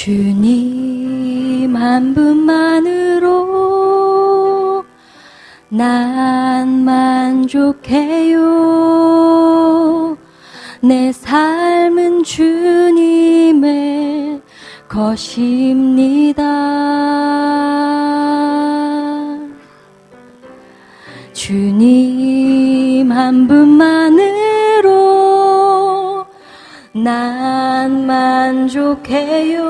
주님 한 분만으로 난 만족해요. 내 삶은 주님의 것입니다. 주님 한 분만으로 난 만족해요.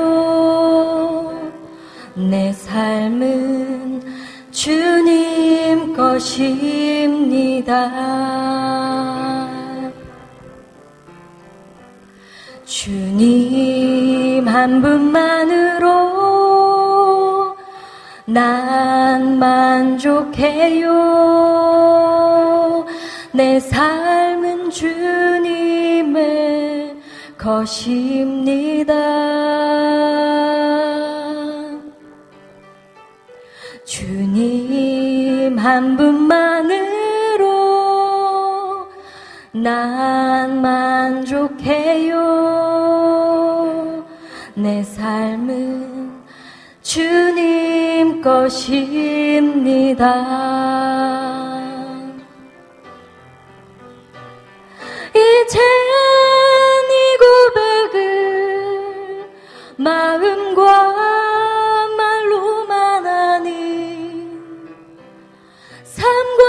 내 삶은 주님 것입니다. 주님 한 분만으로 난 만족해요. 내 삶은 주님의 것입니다. 주님 한 분만으로 난 만족해요. 내 삶은 주님 것입니다. 이제 이 고백을 마음과 말로만 하니 삶과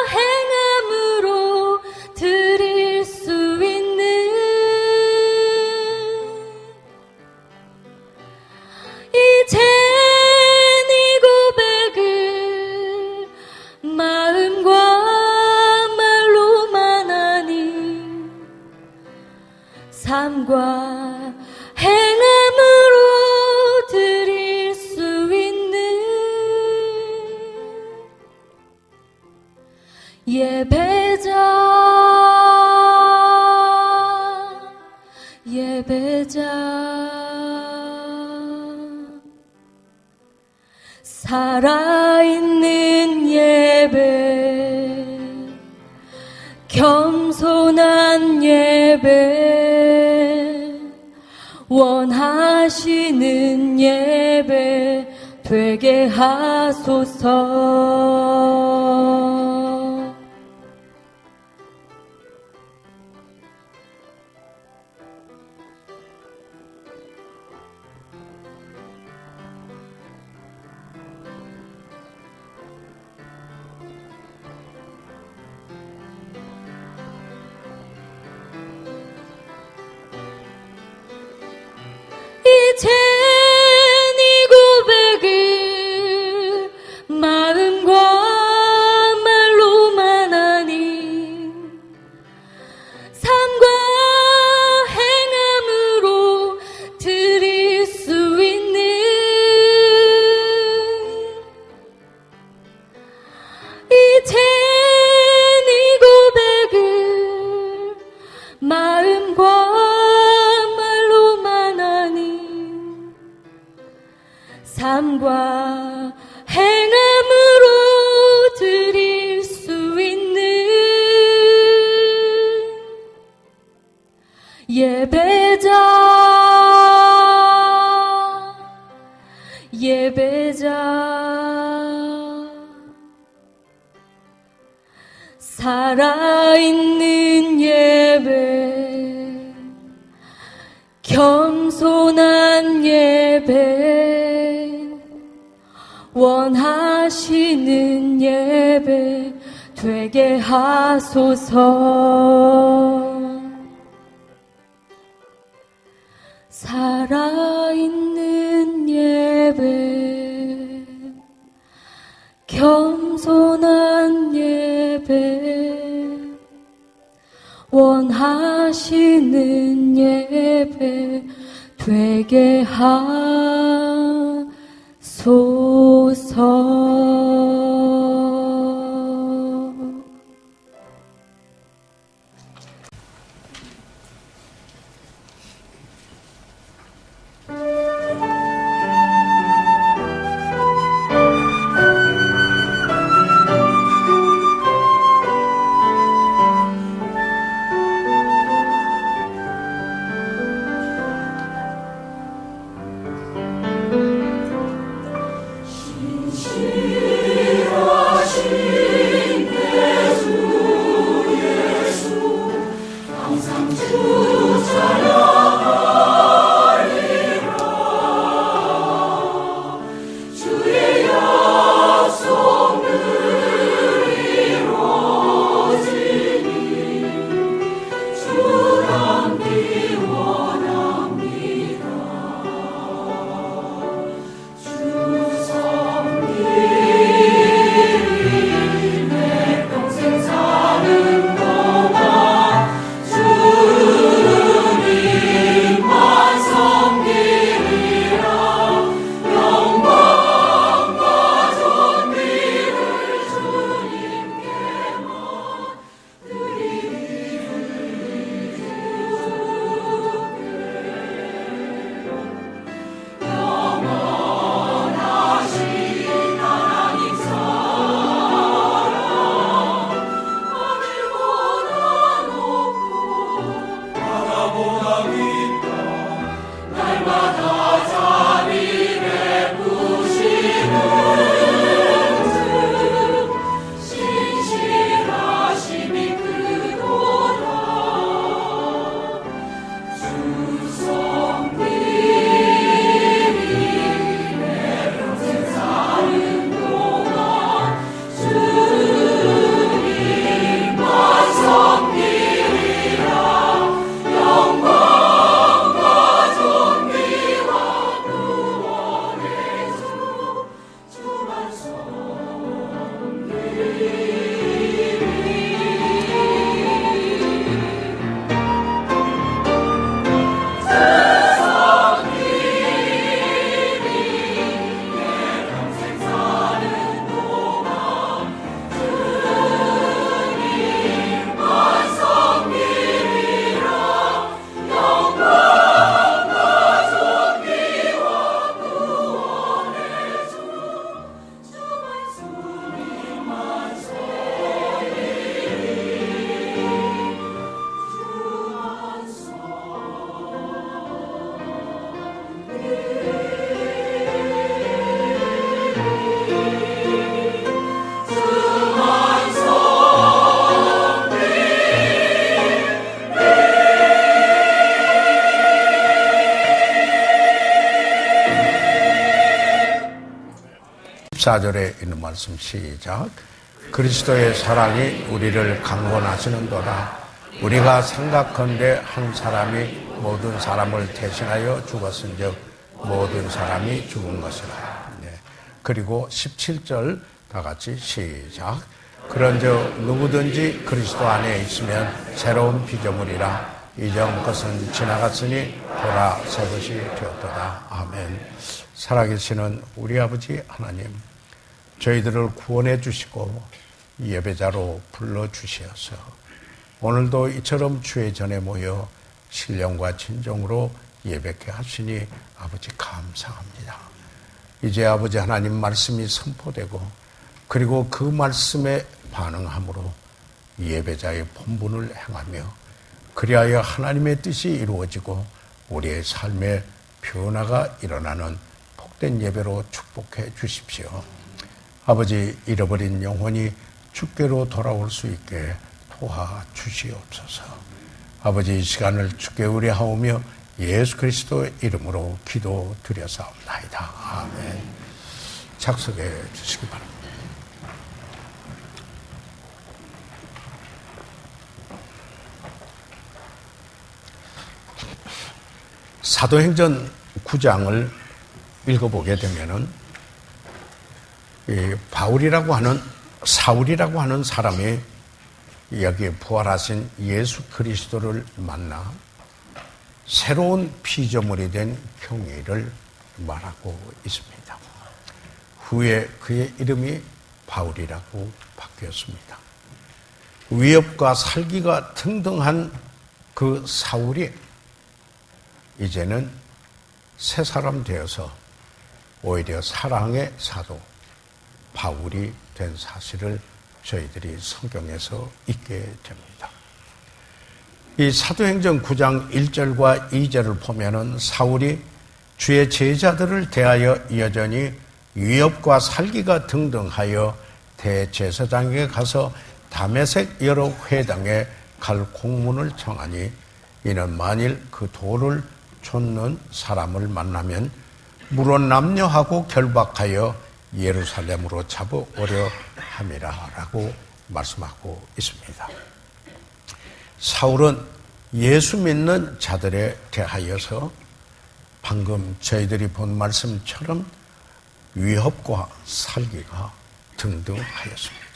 행함으로 드릴 수 있는 이젠 이 고백을 마음과 말로만 하니 삶과 행함으로 드릴 수 있는 예배자 살아있는 예배 겸손한 예배 원하시는 예배 되게 하소서. 이젠 이 고백을 마음과 말로만 하니 삶과 행함으로 드릴 수 있는 이젠 이 고백을 마음과 삶과 행함으로 드릴 수 있는 예배자 살아있는 예배 겸손한 예배 원하시는 예배 되게 하소서. 살아있는 예배 겸손한 예배 원하시는 예배 되게 하소서. 14절에 있는 말씀 시작. 그리스도의 사랑이 우리를 강권하시는도다. 우리가 생각컨대 한 사람이 모든 사람을 대신하여 죽었은즉 모든 사람이 죽은 것이라. 그리고 17절 다 같이 시작. 그런즉 누구든지 그리스도 안에 있으면 새로운 피조물이라. 이전 것은 지나갔으니 보라 새 것이 되었도다. 아멘. 살아계시는 우리 아버지 하나님, 저희들을 구원해 주시고 예배자로 불러주시어서 오늘도 이처럼 주의 전에 모여 신령과 진정으로 예배케 하시니 아버지 감사합니다. 이제 아버지 하나님 말씀이 선포되고 그리고 그 말씀에 반응함으로 예배자의 본분을 행하며 그리하여 하나님의 뜻이 이루어지고 우리의 삶의 변화가 일어나는 복된 예배로 축복해 주십시오. 아버지, 잃어버린 영혼이 주께로 돌아올 수 있게 도와주시옵소서. 아버지, 이 시간을 주께 의뢰하오며 예수 그리스도의 이름으로 기도드려사옵나이다. 아멘. 작석해 주시기 바랍니다. 사도행전 9장을 읽어보게 되면은 사울이라고 하는 사람이 여기에 부활하신 예수 그리스도를 만나 새로운 피조물이 된 경위를 말하고 있습니다. 후에 그의 이름이 바울이라고 바뀌었습니다. 위협과 살기가 등등한 그 사울이 이제는 새 사람 되어서 오히려 사랑의 사도 바울이 된 사실을 저희들이 성경에서 읽게 됩니다. 이 사도행전 9장 1절과 2절을 보면은 사울이 주의 제자들을 대하여 여전히 위협과 살기가 등등하여 대제사장에게 가서 다메섹 여러 회당에 갈 공문을 청하니 이는 만일 그 돌을 쫓는 사람을 만나면 물론 남녀하고 결박하여 예루살렘으로 잡아오려 함이라 라고 말씀하고 있습니다. 사울은 예수 믿는 자들에 대하여서 방금 저희들이 본 말씀처럼 위협과 살기가 등등하였습니다.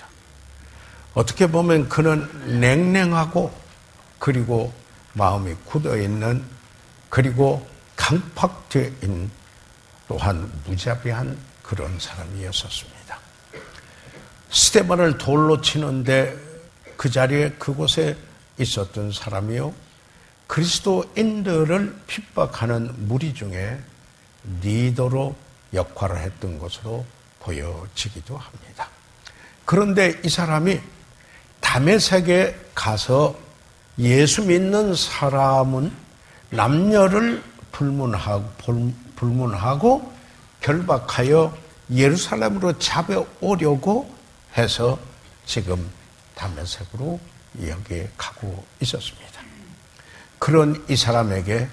어떻게 보면 그는 냉랭하고 그리고 마음이 굳어있는 그리고 강팍되어 있는 또한 무자비한 그런 사람이었었습니다. 스데반을 돌로 치는데 그 자리에 그곳에 있었던 사람이요, 그리스도인들을 핍박하는 무리 중에 리더로 역할을 했던 것으로 보여지기도 합니다. 그런데 이 사람이 다메섹에 가서 예수 믿는 사람은 남녀를 불문하고 결박하여 예루살렘으로 잡아오려고 해서 지금 다메섹으로 여기에 가고 있었습니다. 그런 이 사람에게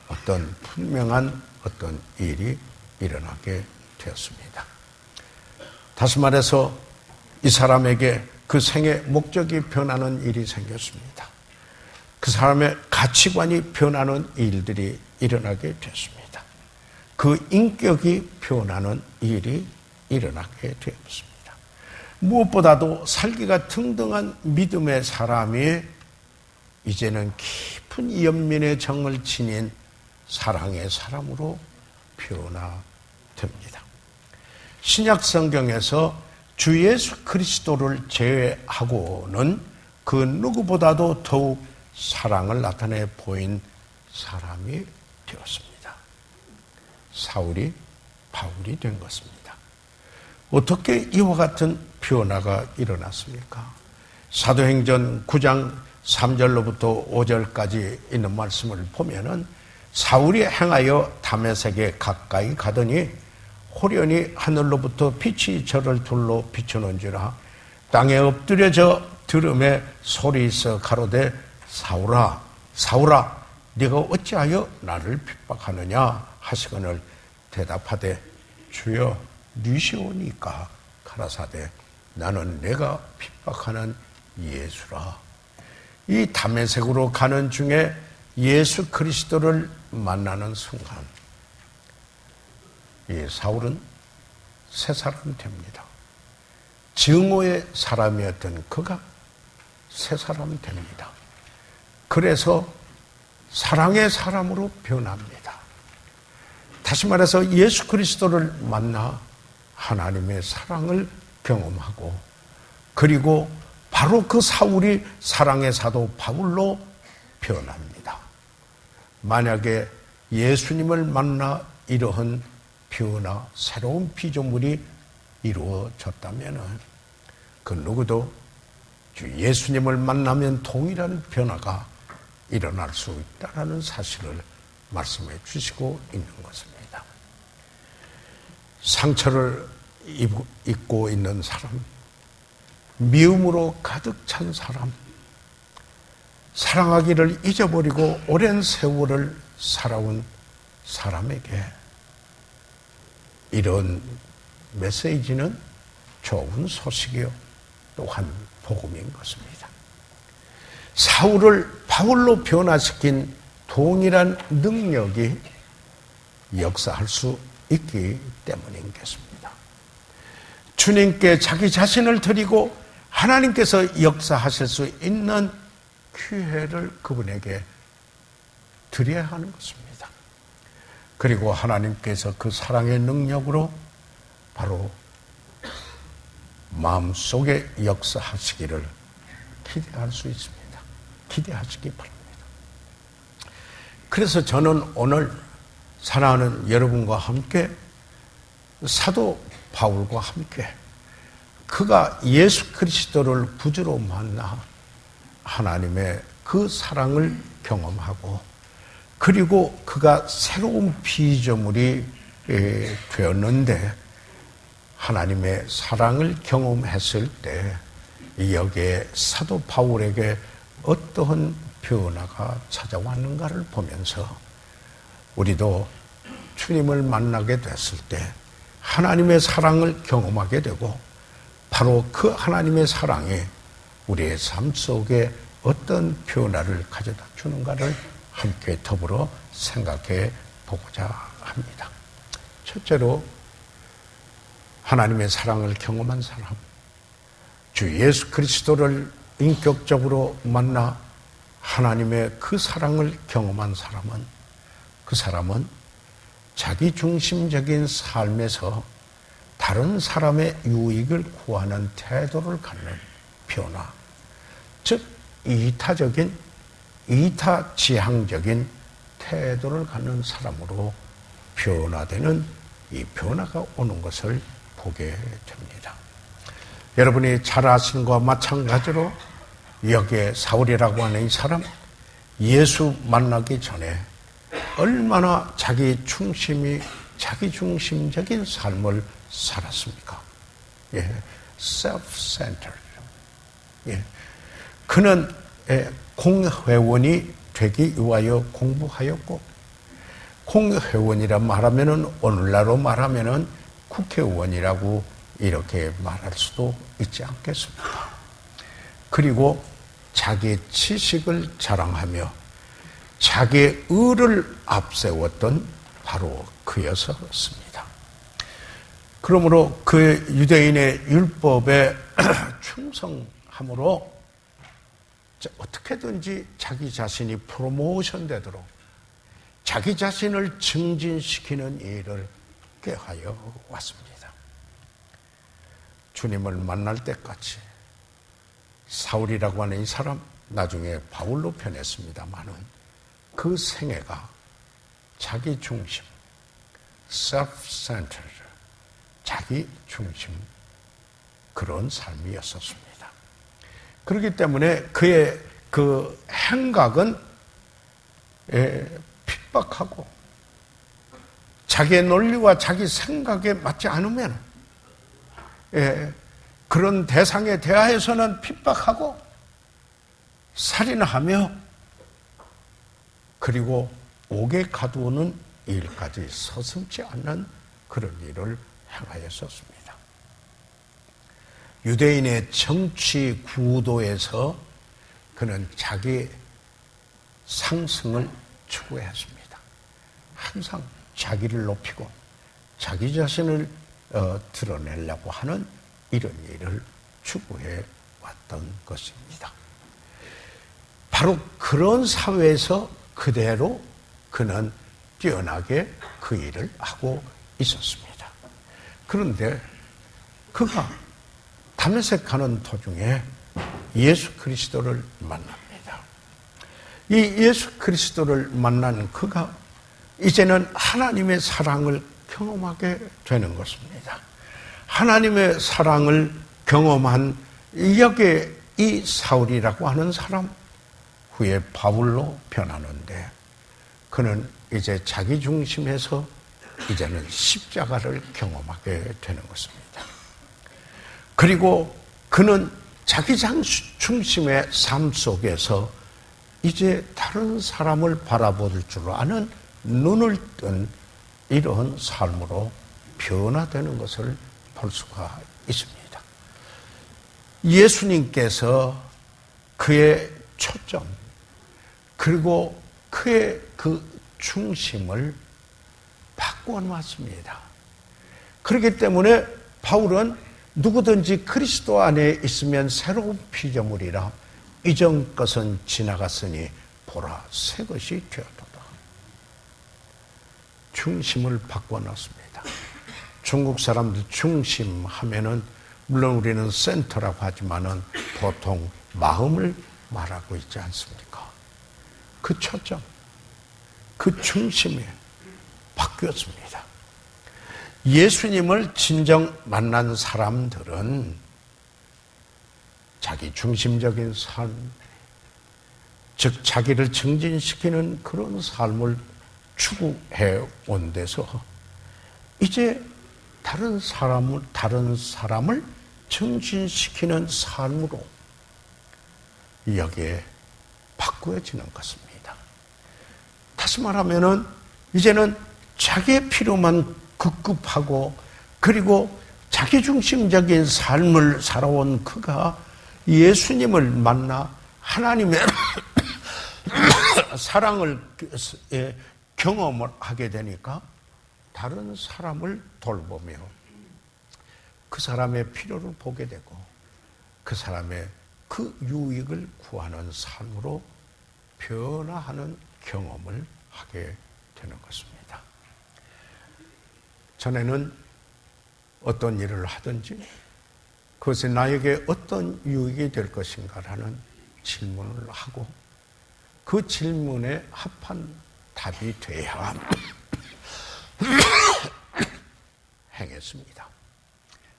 어떤 분명한 어떤 일이 일어나게 되었습니다. 다시 말해서 이 사람에게 그 생의 목적이 변하는 일이 생겼습니다. 그 사람의 가치관이 변하는 일들이 일어나게 됐습니다. 그 인격이 변하는 일이 일어나게 되었습니다. 무엇보다도 살기가 등등한 믿음의 사람이 이제는 깊은 연민의 정을 지닌 사랑의 사람으로 변화됩니다. 신약 성경에서 주 예수 그리스도를 제외하고는 그 누구보다도 더욱 사랑을 나타내 보인 사람이 되었습니다. 사울이 바울이 된 것입니다. 어떻게 이와 같은 변화가 일어났습니까? 사도행전 9장 3절로부터 5절까지 있는 말씀을 보면은 사울이 행하여 다메섹에 가까이 가더니 호련히 하늘로부터 빛이 저를 둘러 비추는지라 땅에 엎드려져 들음에 소리 있어 가로되 사울아 사울아 네가 어찌하여 나를 핍박하느냐 하시거늘 대답하되 주여 뉘시오니까 가라사대 나는 내가 핍박하는 예수라. 이 다메섹으로 가는 중에 예수 그리스도를 만나는 순간 이 사울은 새 사람이 됩니다. 증오의 사람이었던 그가 새 사람이 됩니다. 그래서 사랑의 사람으로 변합니다. 다시 말해서 예수 그리스도를 만나 하나님의 사랑을 경험하고 그리고 바로 그 사울이 사랑의 사도 바울로 변합니다. 만약에 예수님을 만나 이러한 변화, 새로운 피조물이 이루어졌다면 그 누구도 주 예수님을 만나면 동일한 변화가 일어날 수 있다는 사실을 말씀해 주시고 있는 것입니다. 상처를 입고 있는 사람, 미움으로 가득 찬 사람, 사랑하기를 잊어버리고 오랜 세월을 살아온 사람에게 이런 메시지는 좋은 소식이요 또한 복음인 것입니다. 사울을 바울로 변화시킨 동일한 능력이 역사할 수 있기 때문인 것입니다. 주님께 자기 자신을 드리고 하나님께서 역사하실 수 있는 기회를 그분에게 드려야 하는 것입니다. 그리고 하나님께서 그 사랑의 능력으로 바로 마음속에 역사하시기를 기대할 수 있습니다. 기대하시기 바랍니다. 그래서 저는 오늘 사랑하는 여러분과 함께 사도 바울과 함께 그가 예수 그리스도를 구주로 만나 하나님의 그 사랑을 경험하고 그리고 그가 새로운 피조물이 되었는데 하나님의 사랑을 경험했을 때 여기에 사도 바울에게 어떠한 변화가 찾아왔는가를 보면서 우리도 주님을 만나게 됐을 때 하나님의 사랑을 경험하게 되고 바로 그 하나님의 사랑이 우리의 삶 속에 어떤 변화를 가져다 주는가를 함께 더불어 생각해 보고자 합니다. 첫째로 하나님의 사랑을 경험한 사람, 주 예수 그리스도를 인격적으로 만나 하나님의 그 사랑을 경험한 사람은 그 사람은 자기 중심적인 삶에서 다른 사람의 유익을 구하는 태도를 갖는 변화, 즉 이타지향적인 태도를 갖는 사람으로 변화되는 이 변화가 오는 것을 보게 됩니다. 여러분이 잘 아시는 것과 마찬가지로 여기에 사울이라고 하는 이 사람 예수 만나기 전에 얼마나 자기 중심적인 삶을 살았습니까? self-centered. 그는 공회원이 되기 위하여 공부하였고 공회원이라 말하면은 오늘날로 말하면은 국회의원이라고 이렇게 말할 수도 있지 않겠습니까? 그리고 자기 지식을 자랑하며 자기의 의를 앞세웠던 바로 그였었습니다. 그러므로 그 유대인의 율법에 충성함으로 어떻게든지 자기 자신이 프로모션 되도록 자기 자신을 증진시키는 일을 꾀하여 왔습니다. 주님을 만날 때까지 사울이라고 하는 이 사람 나중에 바울로 변했습니다마는 그 생애가 자기 중심, self-centered, 자기 중심 그런 삶이었었습니다. 그렇기 때문에 그의 그 행각은 핍박하고 자기의 논리와 자기 생각에 맞지 않으면 그런 대상에 대하여서는 핍박하고 살인하며 그리고 옥에 가두는 일까지 서슴지 않는 그런 일을 행하였었습니다. 유대인의 정치 구도에서 그는 자기 상승을 추구했습니다. 항상 자기를 높이고 자기 자신을 드러내려고 하는 이런 일을 추구해 왔던 것입니다. 바로 그런 사회에서 그대로 그는 뛰어나게 그 일을 하고 있었습니다. 그런데 그가 다메섹 가는 도중에 예수 그리스도를 만납니다. 이 예수 그리스도를 만난 그가 이제는 하나님의 사랑을 경험하게 되는 것입니다. 하나님의 사랑을 경험한 여기에 이 사울이라고 하는 사람, 후에 바울로 변하는데 그는 이제 자기 중심에서 이제는 십자가를 경험하게 되는 것입니다. 그리고 그는 자기 중심의 삶 속에서 이제 다른 사람을 바라볼 줄 아는 눈을 뜬 이런 삶으로 변화되는 것을 볼 수가 있습니다. 예수님께서 그의 초점 그리고 그의 그 중심을 바꾸어 놨습니다. 그렇기 때문에 바울은 누구든지 그리스도 안에 있으면 새로운 피조물이라 이전 것은 지나갔으니 보라 새 것이 되었도다. 중심을 바꿔놨습니다. 중국 사람들 중심 하면은 물론 우리는 센터라고 하지만은 보통 마음을 말하고 있지 않습니까? 그 초점, 그 중심이 바뀌었습니다. 예수님을 진정 만난 사람들은 자기 중심적인 삶, 즉 자기를 증진시키는 그런 삶을 추구해 온 데서 이제 다른 사람을 증진시키는 삶으로 여기에 바꾸어지는 것입니다. 다시 말하면은 이제는 자기의 필요만 급급하고 그리고 자기중심적인 삶을 살아온 그가 예수님을 만나 하나님의 사랑을 경험을 하게 되니까 다른 사람을 돌보며 그 사람의 필요를 보게 되고 그 사람의 그 유익을 구하는 삶으로 변화하는 경험을 하게 되는 것입니다. 전에는 어떤 일을 하든지 그것이 나에게 어떤 유익이 될 것인가라는 질문을 하고 그 질문에 합한 답이 돼야 행했습니다.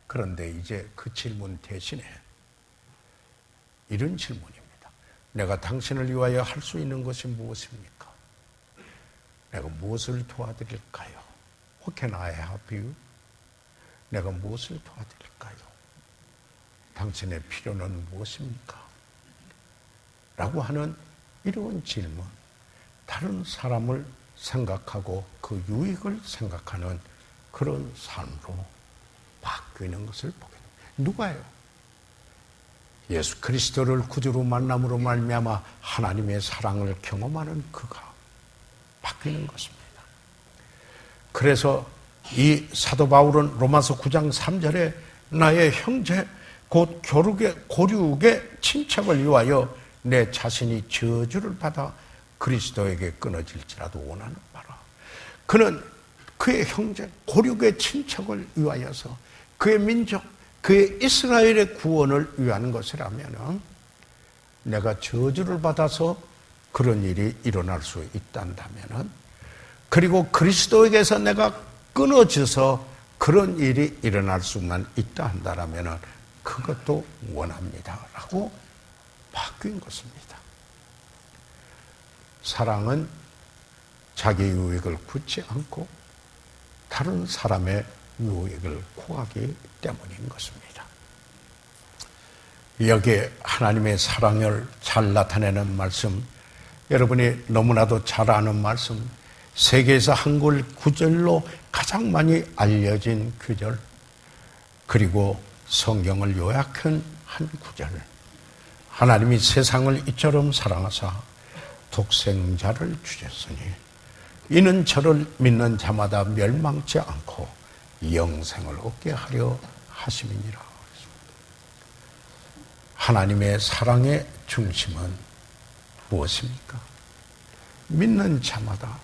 그런데 이제 그 질문 대신에 이런 질문입니다. 내가 당신을 위하여 할 수 있는 것이 무엇입니까? 내가 무엇을 도와드릴까요? What can I help you? 내가 무엇을 도와드릴까요? 당신의 필요는 무엇입니까? 라고 하는 이런 질문, 다른 사람을 생각하고 그 유익을 생각하는 그런 삶으로 바뀌는 것을 보게 됩니다. 누가요? 예수 그리스도를 구주로 만남으로 말미암아 하나님의 사랑을 경험하는 그가 바뀌는 것입니다. 그래서 이 사도 바울은 로마서 9장 3절에 나의 형제 곧 고륙의 친척을 위하여 내 자신이 저주를 받아 그리스도에게 끊어질지라도 원하는 바라. 그는 그의 형제 고륙의 친척을 위하여서 그의 민족 그의 이스라엘의 구원을 위한 것이라면 내가 저주를 받아서 그런 일이 일어날 수 있단다면 그리고 그리스도에게서 내가 끊어져서 그런 일이 일어날 수만 있다 한다면 그것도 원합니다라고 바뀐 것입니다. 사랑은 자기 유익을 굳지 않고 다른 사람의 유익을 구하기 때문인 것입니다. 여기에 하나님의 사랑을 잘 나타내는 말씀, 여러분이 너무나도 잘 아는 말씀, 세계에서 한글 구절로 가장 많이 알려진 구절, 그리고 성경을 요약한 한 구절. 하나님이 세상을 이처럼 사랑하사 독생자를 주셨으니 이는 저를 믿는 자마다 멸망치 않고 영생을 얻게 하려 하심이니라. 하나님의 사랑의 중심은 무엇입니까? 믿는 자마다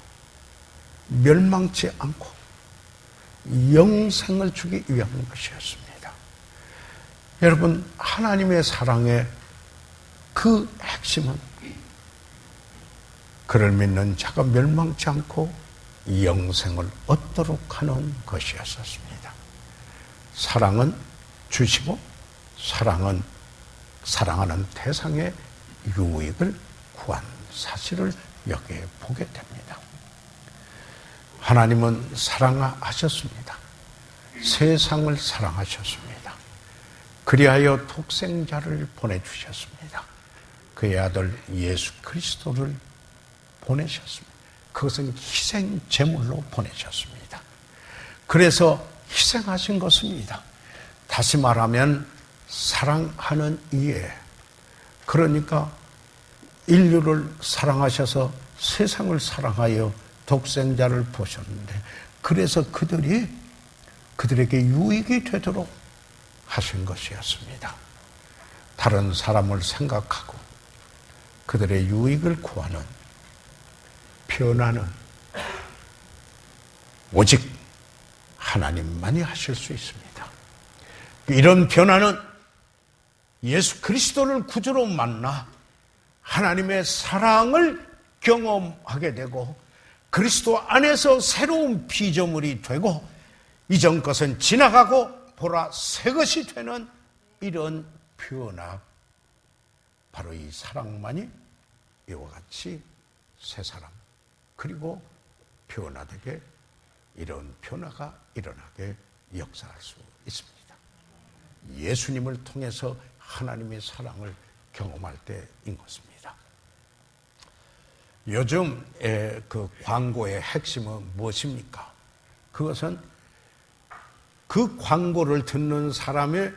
멸망치 않고 영생을 주기 위한 것이었습니다. 여러분, 하나님의 사랑의 그 핵심은 그를 믿는 자가 멸망치 않고 영생을 얻도록 하는 것이었습니다. 사랑은 주시고 사랑은 사랑하는 대상의 유익을 구한 사실을 여기에 보게 됩니다. 하나님은 사랑하셨습니다. 세상을 사랑하셨습니다. 그리하여 독생자를 보내주셨습니다. 그의 아들 예수 그리스도를 보내셨습니다. 그것은 희생 제물로 보내셨습니다. 그래서 희생하신 것입니다. 다시 말하면 사랑하는 이에, 그러니까 인류를 사랑하셔서 세상을 사랑하여 독생자를 보셨는데, 그래서 그들에게 유익이 되도록 하신 것이었습니다. 다른 사람을 생각하고 그들의 유익을 구하는 변화는 오직 하나님만이 하실 수 있습니다. 이런 변화는 예수 그리스도를 구주로 만나 하나님의 사랑을 경험하게 되고 그리스도 안에서 새로운 피조물이 되고 이전 것은 지나가고 보라 새 것이 되는 이런 변화, 바로 이 사랑만이 이와 같이 새 사람 그리고 변화되게, 이런 변화가 일어나게 역사할 수 있습니다. 예수님을 통해서 하나님의 사랑을 경험할 때인 것입니다. 요즘 그 광고의 핵심은 무엇입니까? 그것은 그 광고를 듣는 사람이,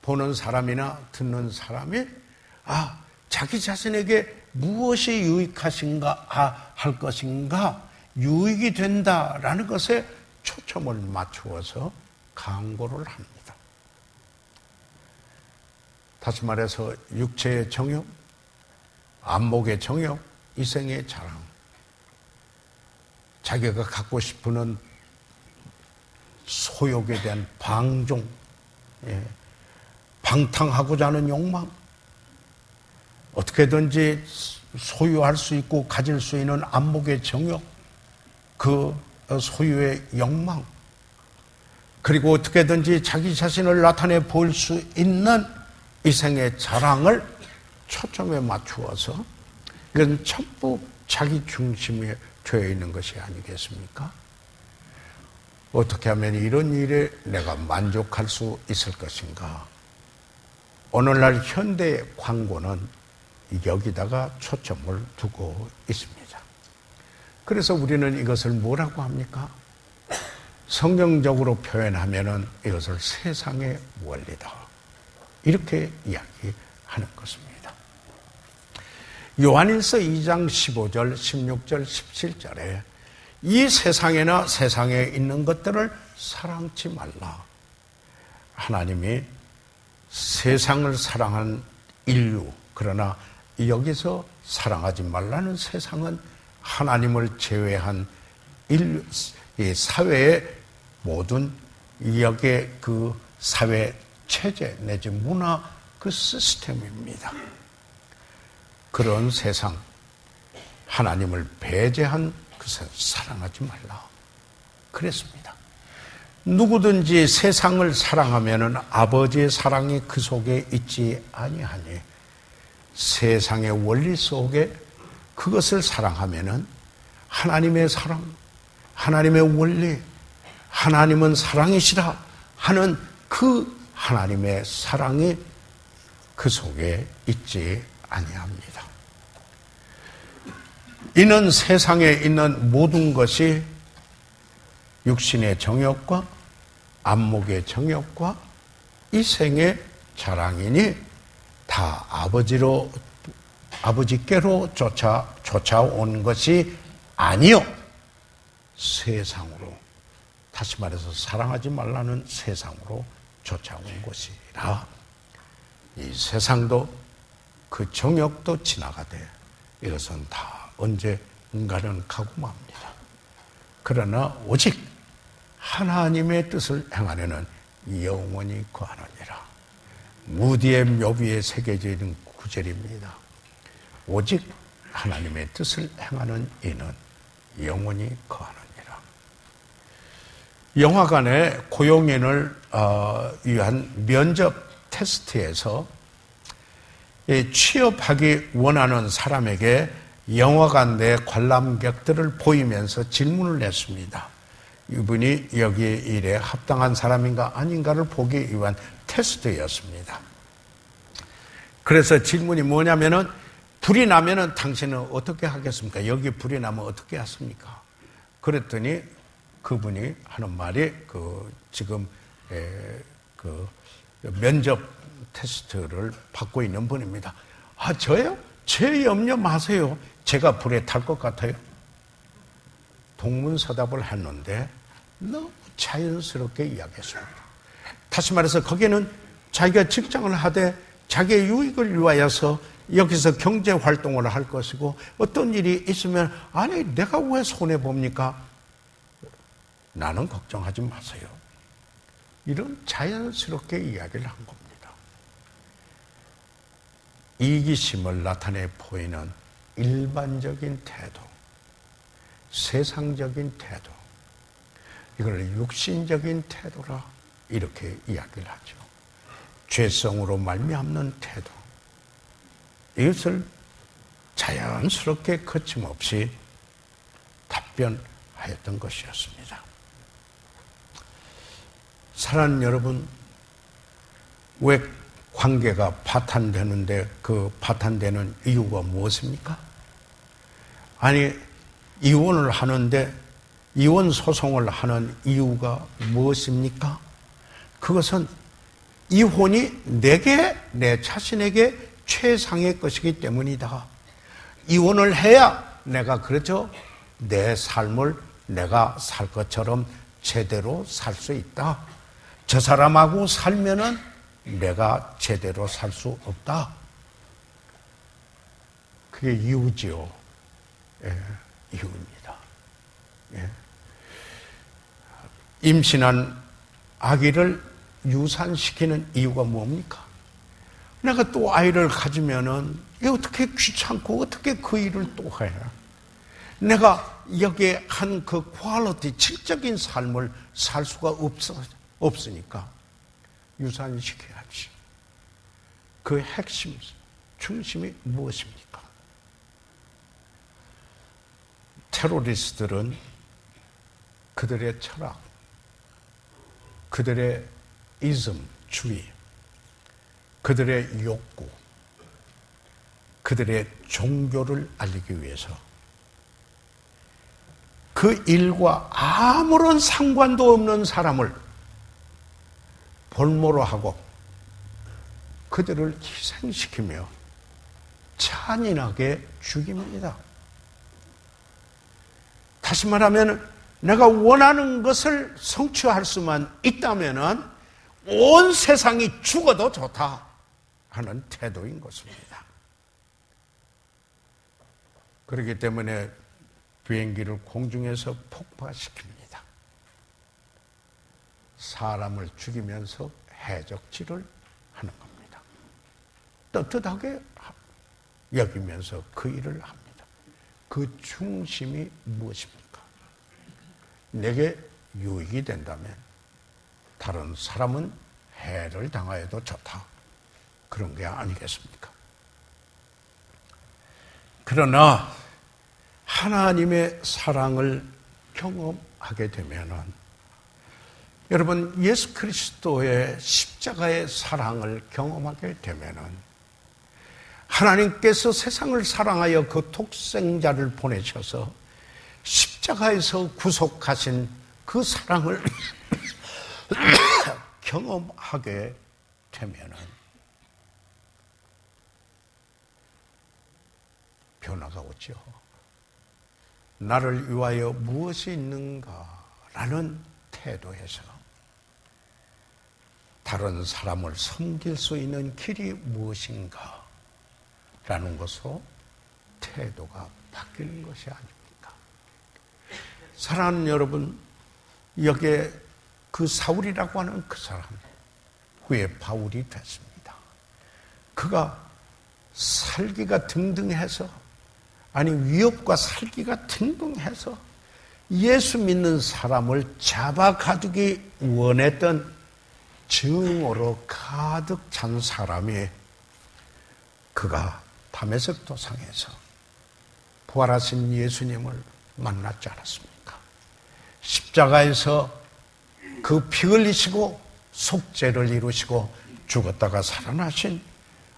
보는 사람이나 듣는 사람이 자기 자신에게 무엇이 유익하신가 할 것인가, 유익이 된다라는 것에 초점을 맞추어서 광고를 합니다. 다시 말해서 육체의 정욕, 안목의 정욕, 이생의 자랑, 자기가 갖고 싶은 소욕에 대한 방종, 방탕하고자 하는 욕망, 어떻게든지 소유할 수 있고 가질 수 있는 안목의 정욕, 그 소유의 욕망, 그리고 어떻게든지 자기 자신을 나타내 볼 수 있는 이생의 자랑을 초점에 맞추어서, 이건 전부 자기 중심에 되어 있는 것이 아니겠습니까? 어떻게 하면 이런 일에 내가 만족할 수 있을 것인가? 오늘날 현대 광고는 여기다가 초점을 두고 있습니다. 그래서 우리는 이것을 뭐라고 합니까? 성경적으로 표현하면은 이것을 세상의 원리다, 이렇게 이야기하는 것입니다. 요한일서 2장 15절, 16절, 17절에 이 세상에나 세상에 있는 것들을 사랑치 말라. 하나님이 세상을 사랑한 인류, 그러나 여기서 사랑하지 말라는 세상은 하나님을 제외한 인류, 이 사회의 모든 여기에 그 사회 체제 내지 문화 그 시스템입니다. 그런 세상, 하나님을 배제한 그것을 사랑하지 말라 그랬습니다. 누구든지 세상을 사랑하면은 아버지의 사랑이 그 속에 있지 아니하니, 세상의 원리 속에 그것을 사랑하면은 하나님의 사랑, 하나님의 원리, 하나님은 사랑이시라 하는 그 하나님의 사랑이 그 속에 있지 아니합니다. 이는 세상에 있는 모든 것이 육신의 정욕과 안목의 정욕과 이 생의 자랑이니 다 아버지께로 쫓아온 것이 아니요 세상으로, 다시 말해서 사랑하지 말라는 세상으로 쫓아온 것이라. 이 세상도 그 정욕도 지나가되 이것은 다 언젠가는 가고 맙니다. 그러나 오직 하나님의 뜻을 행하려는 영원히 거하느니라. 무디의 묘비에 새겨져 있는 구절입니다. 오직 하나님의 뜻을 행하는 이는 영원히 거하느니라. 영화관에 고용인을 위한 면접 테스트에서 취업하기 원하는 사람에게 영화관 내 관람객들을 보이면서 질문을 냈습니다. 이분이 여기 일에 합당한 사람인가 아닌가를 보기 위한 테스트였습니다. 그래서 질문이 뭐냐면은, 불이 나면은 당신은 어떻게 하겠습니까? 여기 불이 나면 어떻게 하십니까? 그랬더니 그분이 하는 말이 지금 면접 테스트를 받고 있는 분입니다. 아, 저요? 제 염려 마세요. 제가 불에 탈 것 같아요. 동문서답을 했는데 너무 자연스럽게 이야기했습니다. 다시 말해서 거기는 자기가 직장을 하되 자기의 유익을 위하여서 여기서 경제활동을 할 것이고, 어떤 일이 있으면 아니 내가 왜 손해봅니까? 나는 걱정하지 마세요. 이런 자연스럽게 이야기를 한 겁니다. 이기심을 나타내 보이는 일반적인 태도, 세상적인 태도, 이걸 육신적인 태도라 이렇게 이야기를 하죠. 죄성으로 말미암는 태도, 이것을 자연스럽게 거침없이 답변하였던 것이었습니다. 사랑하는 여러분, 왜 관계가 파탄되는데 그 파탄되는 이유가 무엇입니까? 아니, 이혼을 하는데 이혼 소송을 하는 이유가 무엇입니까? 그것은 이혼이 내 자신에게 최상의 것이기 때문이다. 이혼을 해야 내가 그렇죠? 내 삶을 내가 살 것처럼 제대로 살 수 있다. 저 사람하고 살면은 내가 제대로 살 수 없다. 그게 이유지요. 예, 이유입니다. 예. 임신한 아기를 유산시키는 이유가 뭡니까? 내가 또 아이를 가지면은 어떻게 귀찮고 어떻게 그 일을 또 해? 내가 여기에 한 그 퀄리티, 질적인 삶을 살 수가 없으니까 유산시켜야지. 그 핵심, 중심이 무엇입니까? 테러리스트들은 그들의 철학, 그들의 이즘주의, 그들의 욕구, 그들의 종교를 알리기 위해서 그 일과 아무런 상관도 없는 사람을 볼모로 하고 그들을 희생시키며 잔인하게 죽입니다. 다시 말하면 내가 원하는 것을 성취할 수만 있다면 온 세상이 죽어도 좋다 하는 태도인 것입니다. 그렇기 때문에 비행기를 공중에서 폭파시킵니다. 사람을 죽이면서 해적질을 하는 겁니다. 떳떳하게 여기면서 그 일을 합니다. 그 중심이 무엇입니까? 내게 유익이 된다면 다른 사람은 해를 당하여도 좋다. 그런 게 아니겠습니까? 그러나 하나님의 사랑을 경험하게 되면은, 여러분, 예수 그리스도의 십자가의 사랑을 경험하게 되면은, 하나님께서 세상을 사랑하여 그 독생자를 보내셔서 십자가에서 구속하신 그 그 사랑을 경험하게 되면은 변화가 오죠. 나를 위하여 무엇이 있는가라는 태도에서 다른 사람을 섬길 수 있는 길이 무엇인가 라는 것으로 태도가 바뀌는 것이 아닙니까? 사랑하는 여러분, 여기에 그 사울이라고 하는 그 사람, 후에 바울이 됐습니다. 그가 살기가 등등해서, 아니 위협과 살기가 등등해서 예수 믿는 사람을 잡아가두기 원했던 증오로 가득 찬 사람이, 그가 다메섹 도상에서 부활하신 예수님을 만났지 않았습니까? 십자가에서 그 피 흘리시고 속죄를 이루시고 죽었다가 살아나신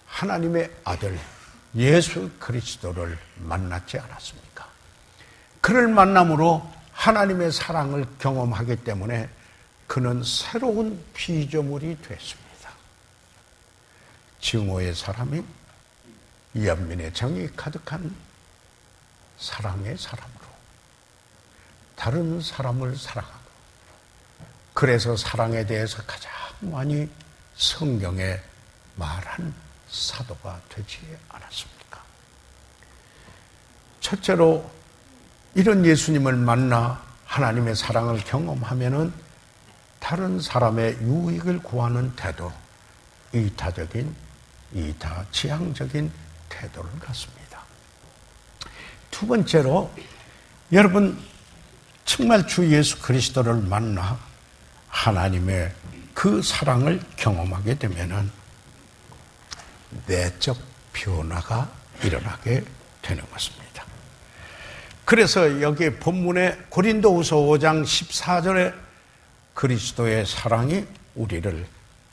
하나님의 아들 예수 그리스도를 만났지 않았습니까? 그를 만남으로 하나님의 사랑을 경험하기 때문에 그는 새로운 피조물이 됐습니다. 증오의 사람이 연민의 정이 가득한 사랑의 사람으로 다른 사람을 사랑하고, 그래서 사랑에 대해서 가장 많이 성경에 말한 사도가 되지 않았습니까? 첫째로 이런 예수님을 만나 하나님의 사랑을 경험하면은 다른 사람의 유익을 구하는 태도, 지향적인 태도를 갖습니다. 두 번째로, 여러분 정말 주 예수 그리스도를 만나 하나님의 그 사랑을 경험하게 되면은 내적 변화가 일어나게 되는 것입니다. 그래서 여기 본문에 고린도후서 5장 14절에 그리스도의 사랑이 우리를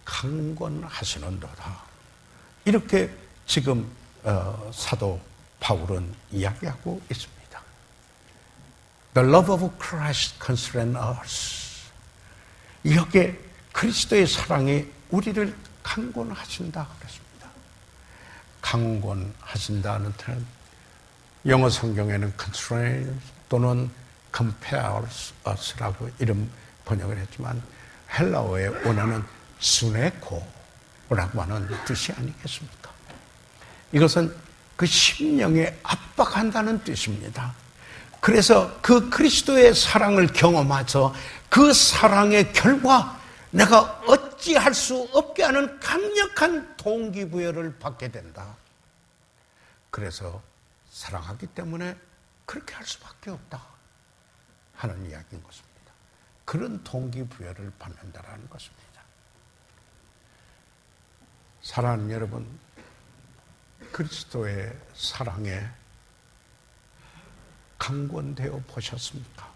강권하시는도다, 이렇게 지금 사도 바울은 이야기하고 있습니다. The love of Christ concerns us. 여기에 그리스도의 사랑이 우리를 강권하신다 그랬습니다. 강권하신다는 뜻은 영어 성경에는 constrain 또는 compels us라고 이런 번역을 했지만 헬라어의 원어는 수네코라고 하는 뜻이 아니겠습니까? 이것은 그 심령에 압박한다는 뜻입니다. 그래서 그 그리스도의 사랑을 경험해서 그 사랑의 결과 내가 어찌할 수 없게 하는 강력한 동기부여를 받게 된다. 그래서 사랑하기 때문에 그렇게 할 수밖에 없다 하는 이야기인 것입니다. 그런 동기부여를 받는다라는 것입니다. 사랑하는 여러분, 그리스도의 사랑에 강권되어 보셨습니까?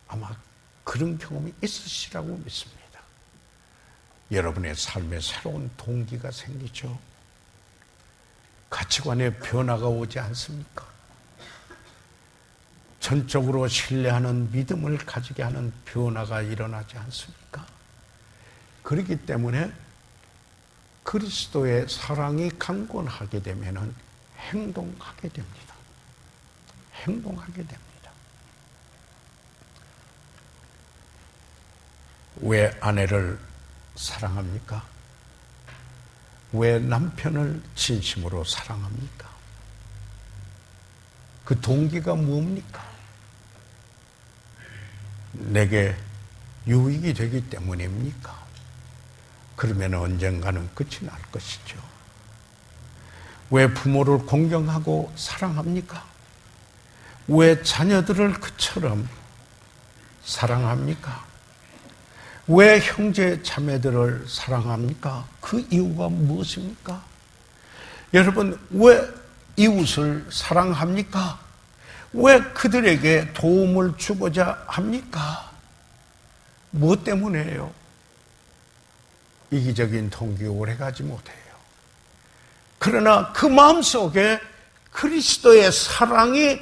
아마 그런 경험이 있으시라고 믿습니다. 여러분의 삶에 새로운 동기가 생기죠. 가치관의 변화가 오지 않습니까? 전적으로 신뢰하는 믿음을 가지게 하는 변화가 일어나지 않습니까? 그렇기 때문에 그리스도의 사랑이 강권하게 되면 행동하게 됩니다. 행동하게 됩니다. 왜 아내를 사랑합니까? 왜 남편을 진심으로 사랑합니까? 그 동기가 뭡니까? 내게 유익이 되기 때문입니까? 그러면 언젠가는 끝이 날 것이죠. 왜 부모를 공경하고 사랑합니까? 왜 자녀들을 그처럼 사랑합니까? 왜 형제 자매들을 사랑합니까? 그 이유가 무엇입니까? 여러분, 왜 이웃을 사랑합니까? 왜 그들에게 도움을 주고자 합니까? 무엇 때문에요? 이기적인 동기 오래가지 못해요. 그러나 그 마음속에 그리스도의 사랑이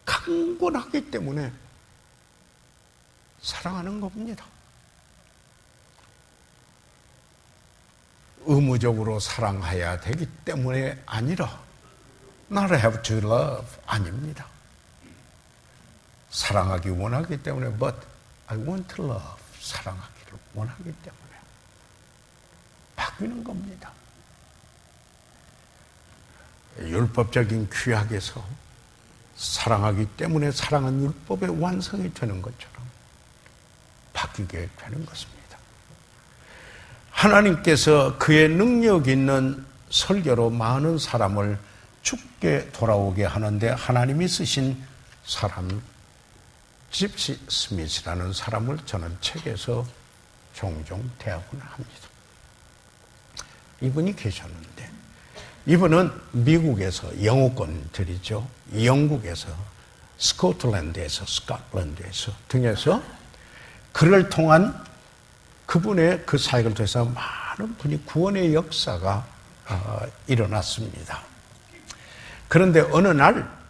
강권하기 때문에 사랑하는 겁니다. 의무적으로 사랑해야 되기 때문에 아니라 not have to love 아닙니다. 사랑하기 원하기 때문에 but I want to love 사랑하기를 원하기 때문에 바뀌는 겁니다. 율법적인 규약에서 사랑하기 때문에 사랑은 율법의 완성이 되는 것처럼 바뀌게 되는 것입니다. 하나님께서 그의 능력 있는 설교로 많은 사람을 죽게 돌아오게 하는데 하나님이 쓰신 사람 집시 스미스라는 사람을 저는 책에서 종종 대하곤 합니다. 이분이 계셨는데 이분은 미국에서 영어권들이죠. 영국에서 스코틀랜드에서 등에서 그를 통한 그분의 그 사역을 통해서 많은 분이 구원의 역사가 일어났습니다. 그런데 어느 날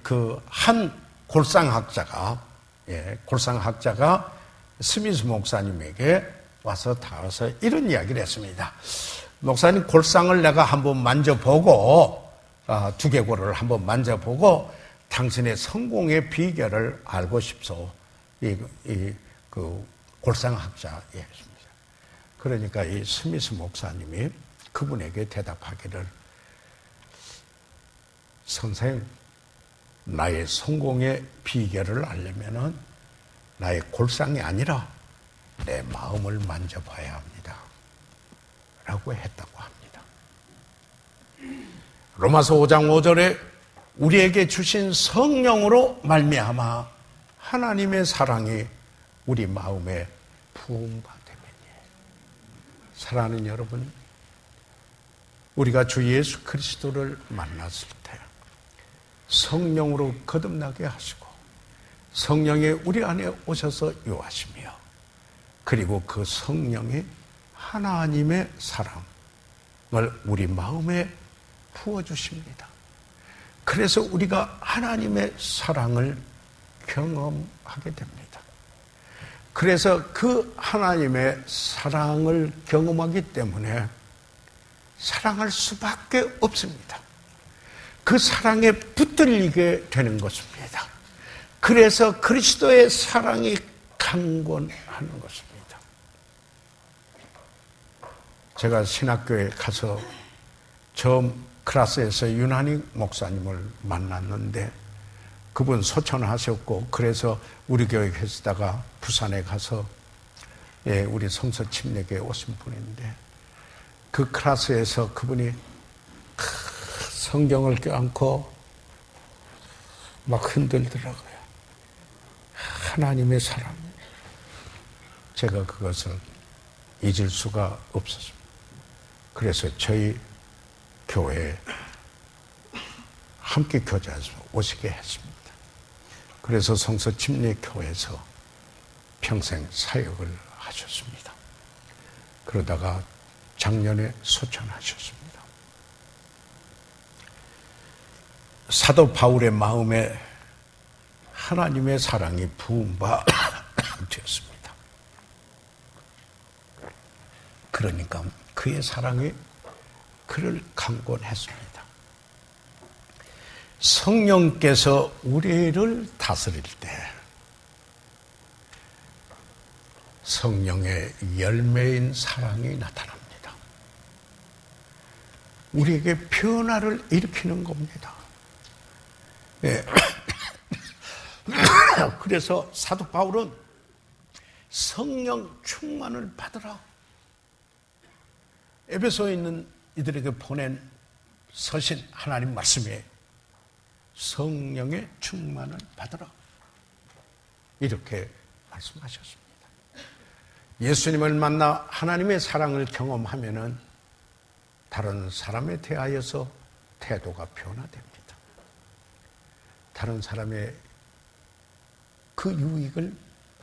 그 한 골상학자가 스미스 목사님에게 와서 닿아서 이런 이야기를 했습니다. 목사님, 골상을 내가 한번 만져보고 두개골을 한번 만져보고 당신의 성공의 비결을 알고 싶소. 그 골상학자였습니다. 그러니까 이 스미스 목사님이 그분에게 대답하기를, 선생, 나의 성공의 비결을 알려면은 나의 골상이 아니라 내 마음을 만져봐야 합니다. 라고 했다고 합니다. 로마서 5장 5절에 우리에게 주신 성령으로 말미암아 하나님의 사랑이 우리 마음에 부음바 되면이에요. 사랑하는 여러분, 우리가 주 예수 그리스도를 만났을 때 성령으로 거듭나게 하시고 성령이 우리 안에 오셔서 요하시며 그리고 그 성령이 하나님의 사랑을 우리 마음에 부어주십니다. 그래서 우리가 하나님의 사랑을 경험하게 됩니다. 그래서 그 하나님의 사랑을 경험하기 때문에 사랑할 수밖에 없습니다. 그 사랑에 붙들리게 되는 것입니다. 그래서 그리스도의 사랑이 강권하는 것입니다. 제가 신학교에 가서 처음 클래스에서 유난히 목사님을 만났는데 그분 소천하셨고 그래서 우리 교회 계시다가 부산에 가서 우리 성서 침례교에 오신 분인데 그 클래스에서 그분이 성경을 껴안고 막 흔들더라고요. 하나님의 사랑. 제가 그것을 잊을 수가 없었습니다. 그래서 저희 교회에 함께 교제해서 오시게 했습니다. 그래서 성서 침례교회에서 평생 사역을 하셨습니다. 그러다가 작년에 소천하셨습니다. 사도 바울의 마음에 하나님의 사랑이 부음바 되었습니다. 그러니까 그의 사랑이 그를 강권했습니다. 성령께서 우리를 다스릴 때 성령의 열매인 사랑이 나타납니다. 우리에게 변화를 일으키는 겁니다. 네. 그래서 사도 바울은 성령 충만을 받으라. 에베소에 있는 이들에게 보낸 서신 하나님 말씀에 성령의 충만을 받으라. 이렇게 말씀하셨습니다. 예수님을 만나 하나님의 사랑을 경험하면은 다른 사람에 대하여서 태도가 변화됩니다. 다른 사람의 그 유익을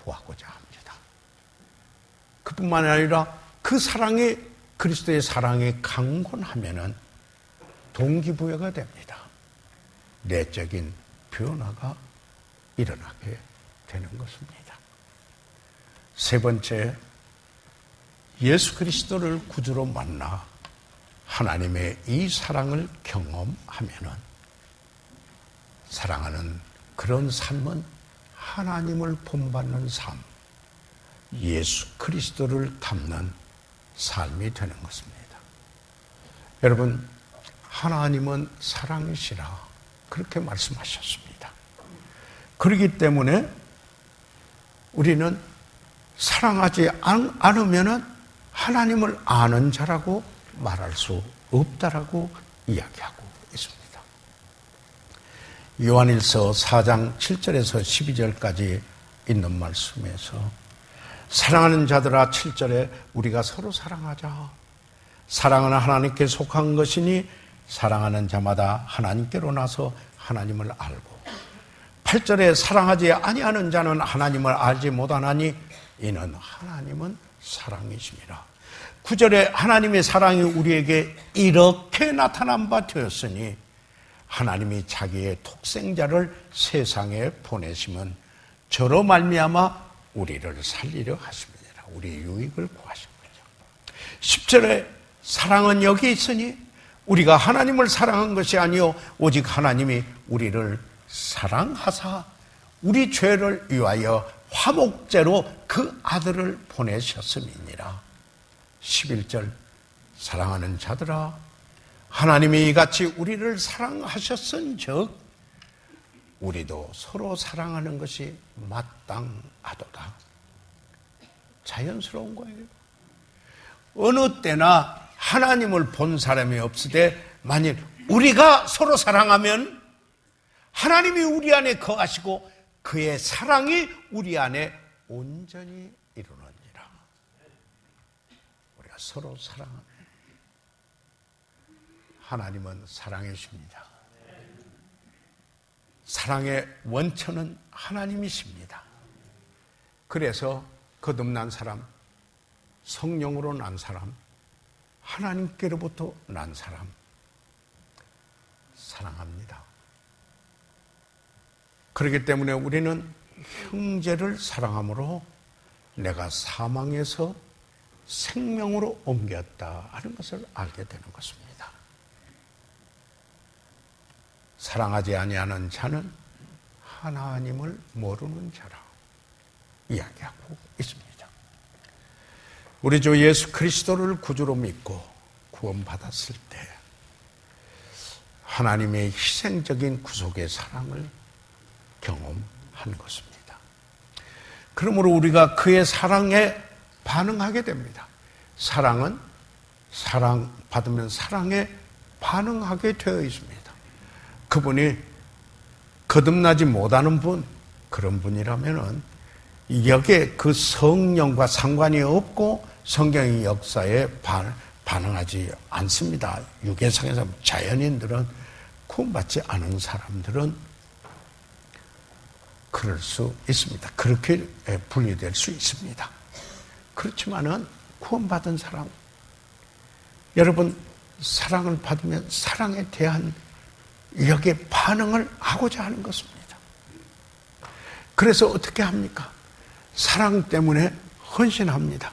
구하고자 합니다. 그뿐만 아니라 그 사랑이 그리스도의 사랑에 강권하면은 동기부여가 됩니다. 내적인 변화가 일어나게 되는 것입니다. 세 번째, 예수 그리스도를 구주로 만나 하나님의 이 사랑을 경험하면은 사랑하는 그런 삶은 하나님을 본받는 삶, 예수 그리스도를 닮는 삶이 되는 것입니다. 여러분, 하나님은 사랑이시라 그렇게 말씀하셨습니다. 그렇기 때문에 우리는 사랑하지 않으면 하나님을 아는 자라고 말할 수 없다라고 이야기하고 있습니다. 요한일서 4장 7절에서 12절까지 있는 말씀에서 사랑하는 자들아 7절에 우리가 서로 사랑하자. 사랑은 하나님께 속한 것이니 사랑하는 자마다 하나님께로 나서 하나님을 알고 8절에 사랑하지 아니하는 자는 하나님을 알지 못하나니 이는 하나님은 사랑이심이라. 9절에 하나님의 사랑이 우리에게 이렇게 나타난 바 되었으니 하나님이 자기의 독생자를 세상에 보내심은 저로 말미암아 우리를 살리려 하심이니라. 우리의 유익을 구하신 거죠. 10절에 사랑은 여기 있으니 우리가 하나님을 사랑한 것이 아니요 오직 하나님이 우리를 사랑하사 우리 죄를 위하여 화목제로 그 아들을 보내셨음이니라. 11절 사랑하는 자들아 하나님이 이같이 우리를 사랑하셨은즉 우리도 서로 사랑하는 것이 마땅하도다. 자연스러운 거예요. 어느 때나 하나님을 본 사람이 없으되 만일 우리가 서로 사랑하면 하나님이 우리 안에 거하시고 그의 사랑이 우리 안에 온전히 이루느니라. 우리가 서로 사랑하면 하나님은 사랑이십니다. 사랑의 원천은 하나님이십니다. 그래서 거듭난 사람, 성령으로 난 사람, 하나님께로부터 난 사람 사랑합니다. 그렇기 때문에 우리는 형제를 사랑함으로 내가 사망에서 생명으로 옮겼다 하는 것을 알게 되는 것입니다. 사랑하지 아니하는 자는 하나님을 모르는 자라 이야기하고 있습니다. 우리 주 예수 그리스도를 구주로 믿고 구원받았을 때 하나님의 희생적인 구속의 사랑을 경험한 것입니다. 그러므로 우리가 그의 사랑에 반응하게 됩니다. 사랑은 사랑받으면 사랑에 반응하게 되어 있습니다. 그분이 거듭나지 못하는 분, 그런 분이라면은 여기에 그 성령과 상관이 없고 성경의 역사에 반응하지 않습니다. 유괴상에서 자연인들은 구원받지 않은 사람들은 그럴 수 있습니다. 그렇게 분리될 수 있습니다. 그렇지만은 구원받은 사람, 여러분 사랑을 받으면 사랑에 대한 여기에 반응을 하고자 하는 것입니다. 그래서 어떻게 합니까? 사랑 때문에 헌신합니다.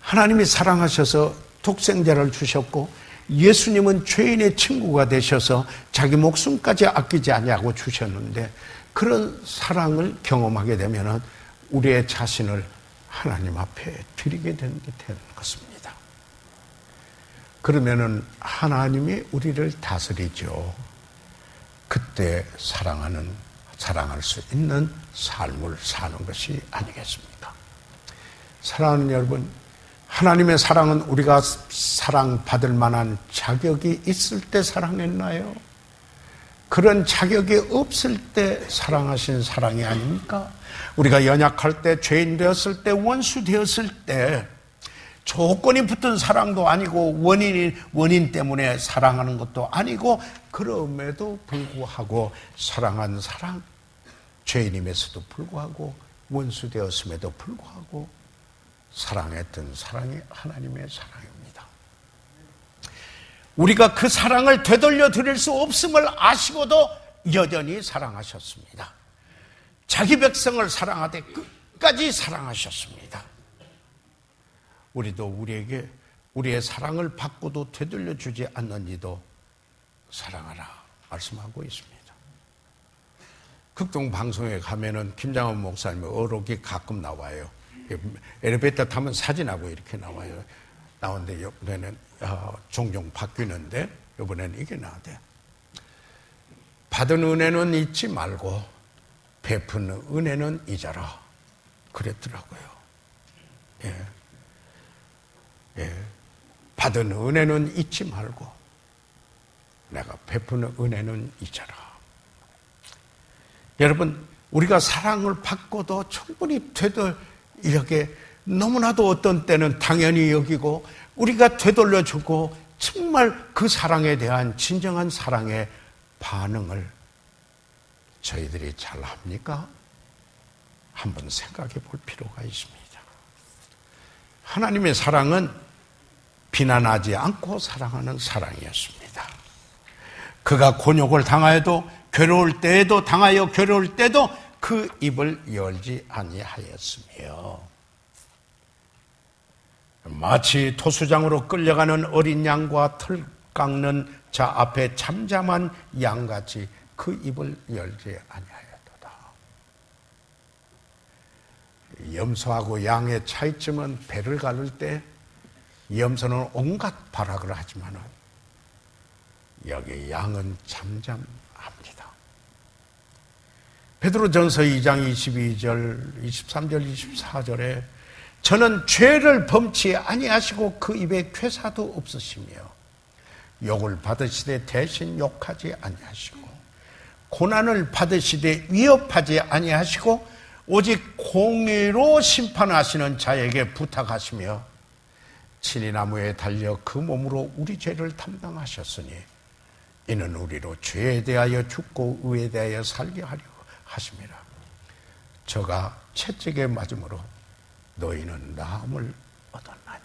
하나님이 사랑하셔서 독생자를 주셨고 예수님은 죄인의 친구가 되셔서 자기 목숨까지 아끼지 아니하고 주셨는데 그런 사랑을 경험하게 되면 우리의 자신을 하나님 앞에 드리게 되는 것입니다. 그러면은 하나님이 우리를 다스리죠. 그때 사랑할 수 있는 삶을 사는 것이 아니겠습니까? 사랑하는 여러분, 하나님의 사랑은 우리가 사랑받을 만한 자격이 있을 때 사랑했나요? 그런 자격이 없을 때 사랑하신 사랑이 아닙니까? 우리가 연약할 때, 죄인 되었을 때, 원수 되었을 때 조건이 붙은 사랑도 아니고 원인 때문에 사랑하는 것도 아니고 그럼에도 불구하고 사랑한 사랑, 죄인임에서도 불구하고 원수 되었음에도 불구하고 사랑했던 사랑이 하나님의 사랑입니다. 우리가 그 사랑을 되돌려 드릴 수 없음을 아시고도 여전히 사랑하셨습니다. 자기 백성을 사랑하되 끝까지 사랑하셨습니다. 우리도 우리에게 우리의 사랑을 받고도 되돌려 주지 않는 이도 사랑하라 말씀하고 있습니다. 극동 방송에 가면은 김장원 목사님의 어록이 가끔 나와요. 엘리베이터 타면 사진하고 이렇게 나와요. 나오는데 이번에는 종종 바뀌는데 이번에는 이게 나왔대요. 받은 은혜는 잊지 말고 베푼 은혜는 잊어라. 그랬더라고요. 예. 예. 받은 은혜는 잊지 말고 내가 베푸는 은혜는 잊어라. 여러분, 우리가 사랑을 받고도 충분히 이렇게 너무나도 어떤 때는 당연히 여기고 우리가 되돌려주고 정말 그 사랑에 대한 진정한 사랑의 반응을 저희들이 잘 합니까? 한번 생각해 볼 필요가 있습니다. 하나님의 사랑은 비난하지 않고 사랑하는 사랑이었습니다. 그가 곤욕을 당하여도 괴로울 때에도 당하여 괴로울 때도 그 입을 열지 아니하였으며 마치 토수장으로 끌려가는 어린 양과 털 깎는 자 앞에 잠잠한 양같이 그 입을 열지 아니하였도다. 염소하고 양의 차이점은 배를 가를 때 염소는 온갖 발악을 하지만 여기 양은 잠잠합니다. 베드로전서 2장 22절, 23절, 24절에 저는 죄를 범치 아니하시고 그 입에 쾌사도 없으시며 욕을 받으시되 대신 욕하지 아니하시고 고난을 받으시되 위협하지 아니하시고 오직 공의로 심판하시는 자에게 부탁하시며 친히 나무에 달려 그 몸으로 우리 죄를 담당하셨으니 이는 우리로 죄에 대하여 죽고 의에 대하여 살게 하려 하심이라. 저가 채찍에 맞음으로 너희는 나음을 얻었나니.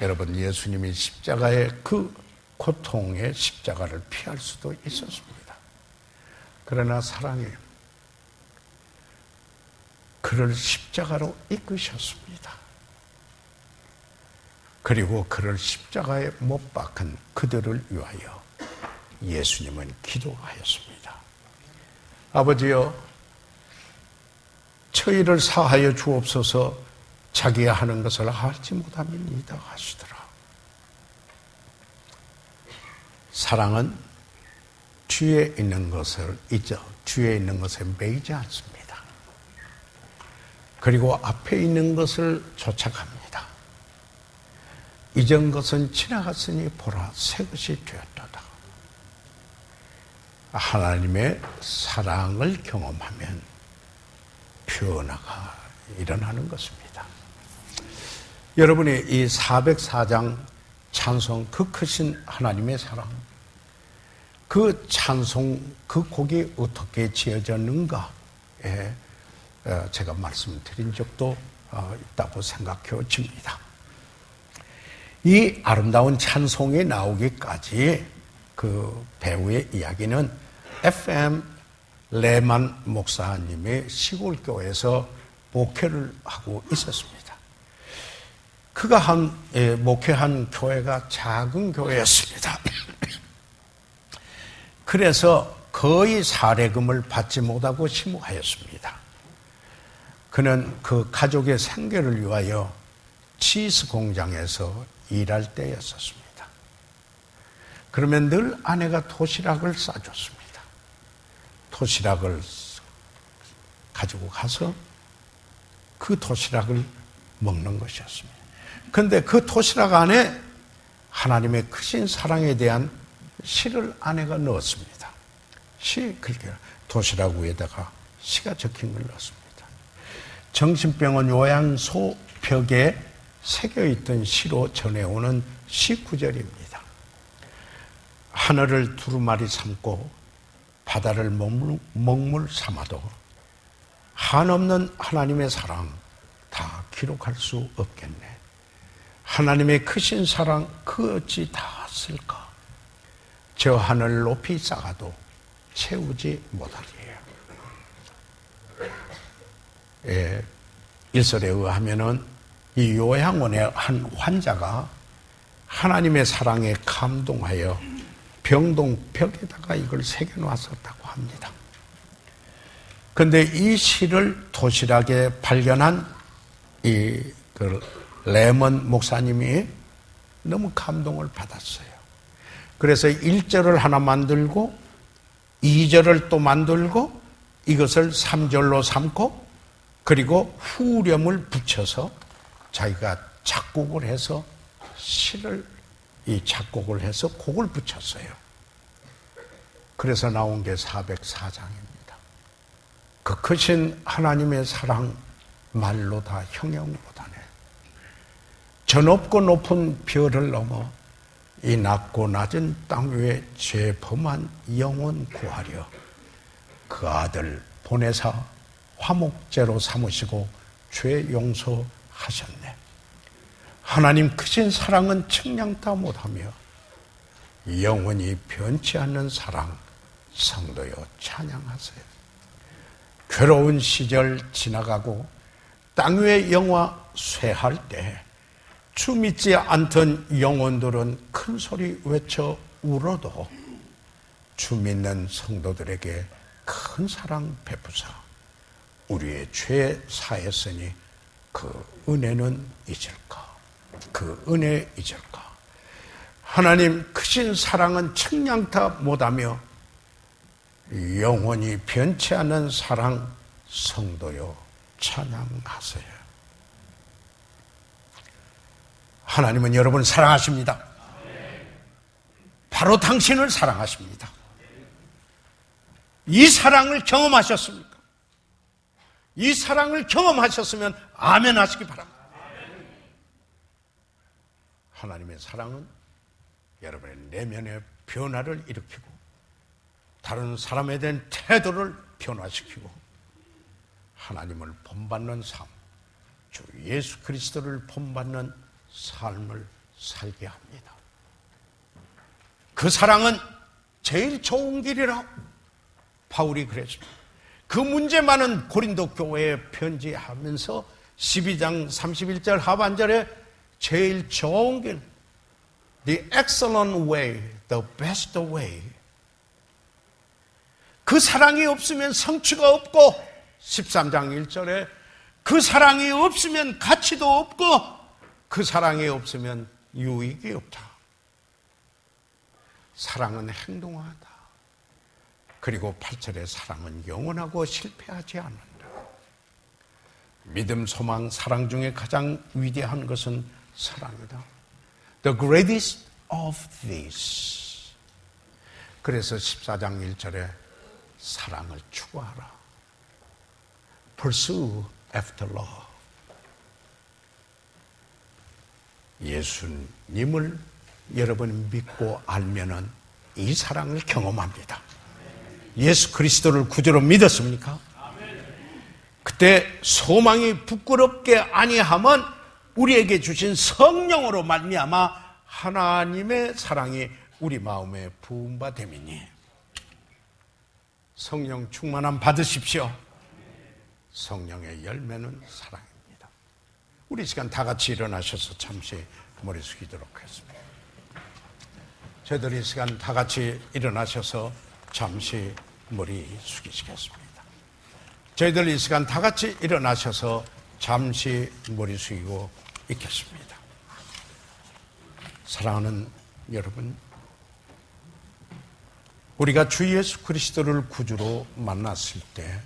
여러분, 예수님이 십자가의 그 고통의 십자가를 피할 수도 있었습니다. 그러나 사랑이 그를 십자가로 이끄셨습니다. 그리고 그를 십자가에 못 박은 그들을 위하여 예수님은 기도하였습니다. 아버지여, 저희를 사하여 주옵소서. 자기가 하는 것을 알지 못함이니이다 하시더라. 사랑은 뒤에 있는 것을 잊어 뒤에 있는 것에 매이지 않습니다. 그리고 앞에 있는 것을 쫓아갑니다. 이전 것은 지나갔으니 보라 새 것이 되었도다. 하나님의 사랑을 경험하면 변화가 일어나는 것입니다. 여러분이 이 404장 찬송, 그 크신 하나님의 사랑, 그 찬송, 그 곡이 어떻게 지어졌는가에 제가 말씀드린 적도 있다고 생각해집니다. 이 아름다운 찬송이 나오기까지 그 배우의 이야기는 FM 레만 목사님의 시골교회에서 목회를 하고 있었습니다. 그가 목회한 교회가 작은 교회였습니다. 그래서 거의 사례금을 받지 못하고 심무하였습니다. 그는 그 가족의 생계를 위하여 치즈 공장에서 일할 때였었습니다. 그러면 늘 아내가 도시락을 싸줬습니다. 도시락을 가지고 가서 그 도시락을 먹는 것이었습니다. 그런데 그 도시락 안에 하나님의 크신 사랑에 대한 시를 아내가 넣었습니다. 그렇게 도시락 위에다가 시가 적힌 걸 넣었습니다. 정신병원 요양소 벽에 새겨있던 시로 전해오는 시 구절입니다. 하늘을 두루마리 삼고 바다를 먹물 삼아도 한없는 하나님의 사랑 다 기록할 수 없겠네. 하나님의 크신 사랑 그 어찌 다 쓸까? 저 하늘 높이 쌓아도 채우지 못하리에요. 일설에 의하면은 이 요양원의 한 환자가 하나님의 사랑에 감동하여 병동벽에다가 이걸 새겨놨었다고 합니다. 그런데 이 시를 도시락에 발견한 그 레먼 목사님이 너무 감동을 받았어요. 그래서 1절을 하나 만들고 2절을 또 만들고 이것을 3절로 삼고 그리고 후렴을 붙여서 자기가 작곡을 해서 작곡을 해서 곡을 붙였어요. 그래서 나온 게 404장입니다. 그 크신 하나님의 사랑 말로 다 형용 못하네. 저 높고 높은 별을 넘어 이 낮고 낮은 땅 위에 죄 범한 영혼 구하려 그 아들 보내사 화목제로 삼으시고 죄 용서하셨네. 하나님 크신 사랑은 측량다 못하며 영원히 변치 않는 사랑 성도여 찬양하세요. 괴로운 시절 지나가고 땅 위의 영화 쇠할 때 주 믿지 않던 영혼들은 큰 소리 외쳐 울어도 주 믿는 성도들에게 큰 사랑 베푸사 우리의 죄 사했으니 그 은혜는 잊을까? 그 은혜 잊을까? 하나님 크신 사랑은 측량다 못하며 영원히 변치 않는 사랑 성도여 찬양하세요. 하나님은 여러분을 사랑하십니다. 바로 당신을 사랑하십니다. 이 사랑을 경험하셨습니까? 이 사랑을 경험하셨으면 아멘 하시기 바랍니다. 하나님의 사랑은 여러분의 내면의 변화를 일으키고 다른 사람에 대한 태도를 변화시키고 하나님을 본받는 삶, 주 예수 그리스도를 본받는 삶을 살게 합니다. 그 사랑은 제일 좋은 길이라고 바울이 그랬습니다. 그 문제 많은 고린도 교회에 편지하면서 12장 31절 하반절에 제일 좋은 길, the excellent way, the best way. 그 사랑이 없으면 성취가 없고 13장 1절에 그 사랑이 없으면 가치도 없고 그 사랑이 없으면 유익이 없다. 사랑은 행동하다. 그리고 8절에 사랑은 영원하고 실패하지 않는다. 믿음, 소망, 사랑 중에 가장 위대한 것은 사랑이다. The greatest of these. 그래서 14장 1절에 사랑을 추구하라. Pursue after love. 예수님을 여러분 믿고 알면은 이 사랑을 경험합니다. 예수 그리스도를 구주로 믿었습니까? 그때 소망이 부끄럽게 아니하면 우리에게 주신 성령으로 말미암아 하나님의 사랑이 우리 마음에 부음바 됨이니 성령 충만함 받으십시오. 성령의 열매는 사랑입니다. 우리 시간 다 같이 일어나셔서 잠시 머리 숙이도록 하겠습니다. 저희들이 시간 다 같이 일어나셔서 잠시 머리 숙이시겠습니다. 저희들 이 시간 다 같이 일어나셔서 잠시 머리 숙이고 있겠습니다. 사랑하는 여러분, 우리가 주 예수 그리스도를 구주로 만났을 때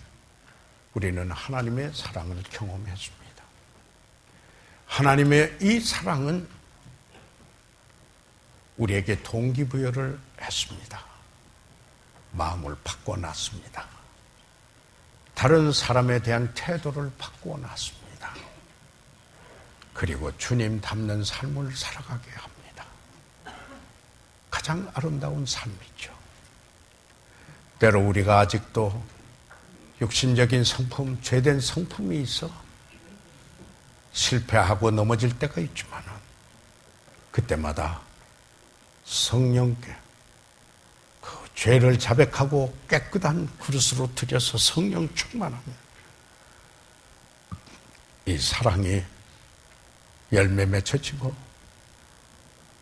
우리는 하나님의 사랑을 경험했습니다. 하나님의 이 사랑은 우리에게 동기부여를 했습니다. 마음을 바꿔놨습니다. 다른 사람에 대한 태도를 바꿔놨습니다. 그리고 주님 닮는 삶을 살아가게 합니다. 가장 아름다운 삶이죠. 때로 우리가 아직도 육신적인 성품, 죄된 성품이 있어 실패하고 넘어질 때가 있지만 그때마다 성령께 그 죄를 자백하고 깨끗한 그릇으로 들여서 성령 충만하면 이 사랑이 열매 맺혀지고,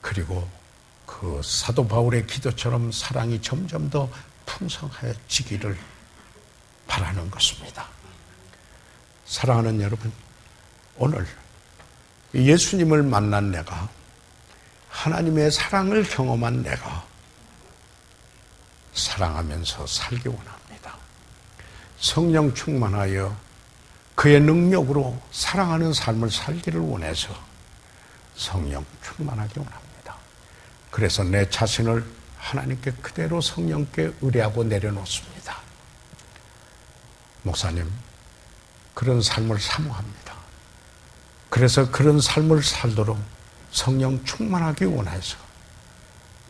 그리고 그 사도 바울의 기도처럼 사랑이 점점 더 풍성해지기를 바라는 것입니다. 사랑하는 여러분, 오늘 예수님을 만난 내가, 하나님의 사랑을 경험한 내가 사랑하면서 살기 원합니다. 성령 충만하여 그의 능력으로 사랑하는 삶을 살기를 원해서 성령 충만하기 원합니다. 그래서 내 자신을 하나님께 그대로 성령께 의뢰하고 내려놓습니다. 목사님, 그런 삶을 사모합니다. 그래서 그런 삶을 살도록 성령 충만하기 원해서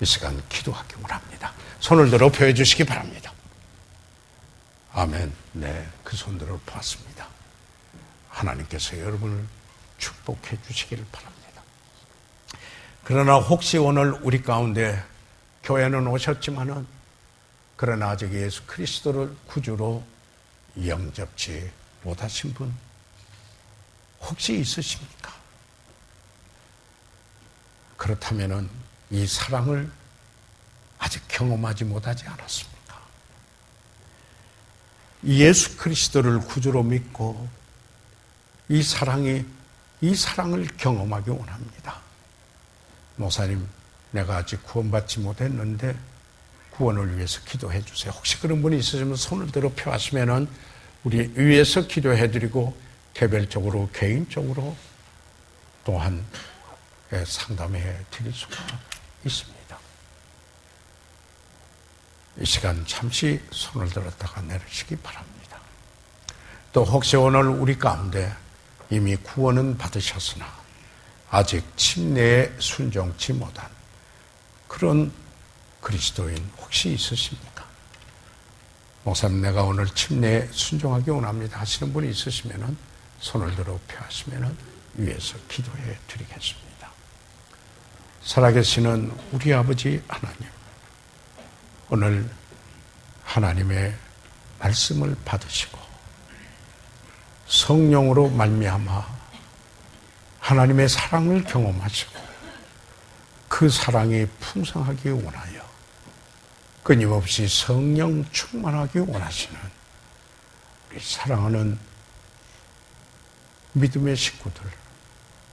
이 시간 기도하기 원합니다. 손을 들어 펴 주시기 바랍니다. 아멘. 네, 그 손들을 보았습니다. 하나님께서 여러분을 축복해 주시기를 바랍니다. 그러나 혹시 오늘 우리 가운데 교회는 오셨지만은 그러나 아직 예수 그리스도를 구주로 영접지 못하신 분 혹시 있으십니까? 그렇다면은 이 사랑을 아직 경험하지 못하지 않았습니까? 예수 그리스도를 구주로 믿고 이 사랑을 경험하기 원합니다. 목사님, 내가 아직 구원받지 못했는데 구원을 위해서 기도해 주세요. 혹시 그런 분이 있으시면 손을 들어 펴하시면은 우리 위에서 기도해 드리고 개별적으로, 개인적으로 또한 상담해 드릴 수가 있습니다. 이 시간 잠시 손을 들었다가 내리시기 바랍니다. 또 혹시 오늘 우리 가운데 이미 구원은 받으셨으나 아직 침례에 순종치 못한 그런 그리스도인 혹시 있으십니까? 목사님, 내가 오늘 침례에 순종하기 원합니다 하시는 분이 있으시면 손을 들어 펴하시면 위에서 기도해 드리겠습니다. 살아계시는 우리 아버지 하나님, 오늘 하나님의 말씀을 받으시고 성령으로 말미암아 하나님의 사랑을 경험하시고 그 사랑이 풍성하기 원하여 끊임없이 성령 충만하기 원하시는 우리 사랑하는 믿음의 식구들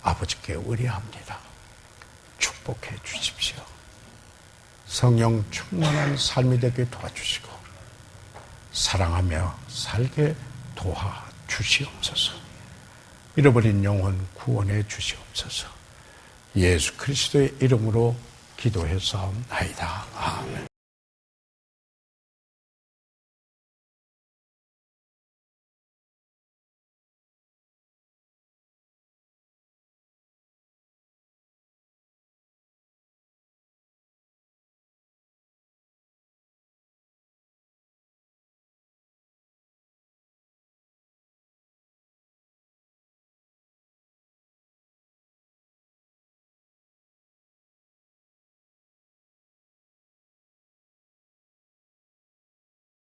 아버지께 의뢰합니다. 축복해 주십시오. 성령 충만한 삶이 되게 도와주시고 사랑하며 살게 도와주시옵소서. 잃어버린 영혼 구원해 주시옵소서. 예수 그리스도의 이름으로 기도해 싸움나이다. 아멘.